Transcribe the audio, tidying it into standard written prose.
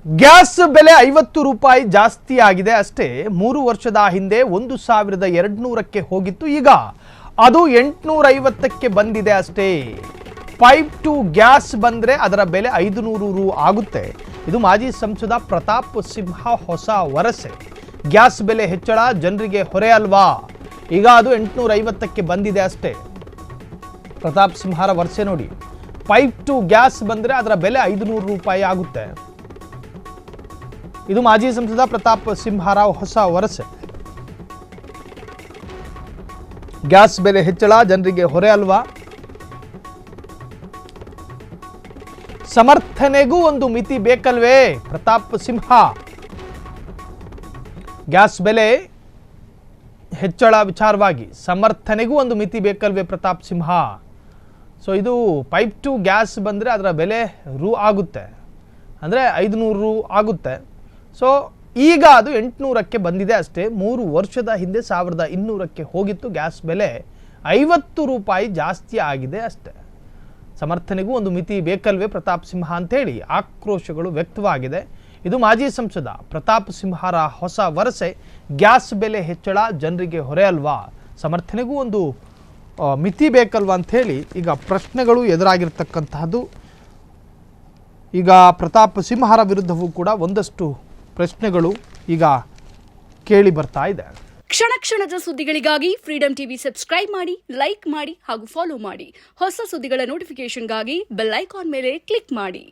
Gas ಬೆಲೆ 50 ರೂಪಾಯಿ ಜಾಸ್ತಿ ಆಗಿದೆ ಅಷ್ಟೇ. 3 ವರ್ಷದ ಹಿಂದೆ 1200ಕ್ಕೆ ಹೋಗಿತ್ತು, ಈಗ ಅದು 850ಕ್ಕೆ ಬಂದಿದೆ ಅಷ್ಟೇ. ಪೈಪ್ ಟು ಗ್ಯಾಸ್ ಬಂದ್ರೆ ಅದರ ಬೆಲೆ 500 ರು ಆಗುತ್ತೆ. ಇದು ಮಾಜಿ ಸಂಸದ ಪ್ರತಾಪ್ ಸಿಂಹ ಹೊಸ ವರಸೆ. ಗ್ಯಾಸ್ ಬೆಲೆ ಹೆಚ್ಚಳ ಜನರಿಗೆ ಹೊರೆ ಅಲ್ವಾ, ಈಗ ಅದು 850ಕ್ಕೆ ಬಂದಿದೆ ಅಷ್ಟೇ. ಪ್ರತಾಪ್ ಸಿಂಹರ ವರಸೆ ನೋಡಿ, ಪೈಪ್ ಟು ಗ್ಯಾಸ್ ಬಂದ್ರೆ ಅದರ ಬೆಲೆ 500 ರೂಪಾಯಿ ಆಗುತ್ತೆ. ಇದು ಮಾಜಿ ಸಂಸದ ಪ್ರತಾಪ್ ಸಿಂಹರಾವ್ ಹೊಸ ವರಸೆ. ಗ್ಯಾಸ್ ಬೆಲೆ ಹೆಚ್ಚಳ ಜನರಿಗೆ ಹೊರೆ ಅಲ್ವಾ, ಸಮರ್ಥನೆಗೂ ಒಂದು ಮಿತಿ ಬೇಕಲ್ವೇ ಪ್ರತಾಪ್ ಸಿಂಹ. ಗ್ಯಾಸ್ ಬೆಲೆ ಹೆಚ್ಚಳ ವಿಚಾರವಾಗಿ ಸಮರ್ಥನೆಗೂ ಒಂದು ಮಿತಿ ಬೇಕಲ್ವೇ ಪ್ರತಾಪ್ ಸಿಂಹ. ಸೊ ಇದು ಪೈಪ್ ಟು ಗ್ಯಾಸ್ ಬಂದರೆ ಅದರ ಬೆಲೆ ರು ಆಗುತ್ತೆ, ಅಂದರೆ 500 ರು ಆಗುತ್ತೆ. ಸೊ ಈಗ ಅದು 800ಕ್ಕೆ ಬಂದಿದೆ ಅಷ್ಟೇ. 3 ವರ್ಷದ ಹಿಂದೆ 1200ಕ್ಕೆ ಹೋಗಿತ್ತು. ಗ್ಯಾಸ್ ಬೆಲೆ 50 ರೂಪಾಯಿ ಜಾಸ್ತಿ ಆಗಿದೆ ಅಷ್ಟೇ. ಸಮರ್ಥನೆಗೂ ಒಂದು ಮಿತಿ ಬೇಕಲ್ವೇ ಪ್ರತಾಪ್ ಸಿಂಹ ಅಂತೇಳಿ ಆಕ್ರೋಶಗಳು ವ್ಯಕ್ತವಾಗಿದೆ. ಇದು ಮಾಜಿ ಸಂಸದ ಪ್ರತಾಪ್ ಸಿಂಹರ ಹೊಸ ವರಸೆ. ಗ್ಯಾಸ್ ಬೆಲೆ ಹೆಚ್ಚಳ ಜನರಿಗೆ ಹೊರೆ ಅಲ್ವಾ, ಸಮರ್ಥನೆಗೂ ಒಂದು ಮಿತಿ ಬೇಕಲ್ವಾ ಅಂಥೇಳಿ ಈಗ ಪ್ರಶ್ನೆಗಳು ಎದುರಾಗಿರ್ತಕ್ಕಂತಹದ್ದು. ಈಗ ಪ್ರತಾಪ್ ಸಿಂಹರ ವಿರುದ್ಧವೂ ಕೂಡ ಒಂದಷ್ಟು ಪ್ರಶ್ನೆಗಳು ಈಗ ಕೇಳಿ ಬರ್ತಾ ಇದೆ. ಕ್ಷಣ ಕ್ಷಣದ ಸುದ್ದಿಗಳಿಗಾಗಿ ಫ್ರೀಡಂ ಟಿವಿ ಸಬ್ಸ್ಕ್ರೈಬ್ ಮಾಡಿ, ಲೈಕ್ ಮಾಡಿ ಹಾಗೂ ಫಾಲೋ ಮಾಡಿ. ಹೊಸ ಸುದ್ದಿಗಳ ನೋಟಿಫಿಕೇಶನ್ಗಾಗಿ ಬೆಲ್ ಐಕಾನ್ ಮೇಲೆ ಕ್ಲಿಕ್ ಮಾಡಿ.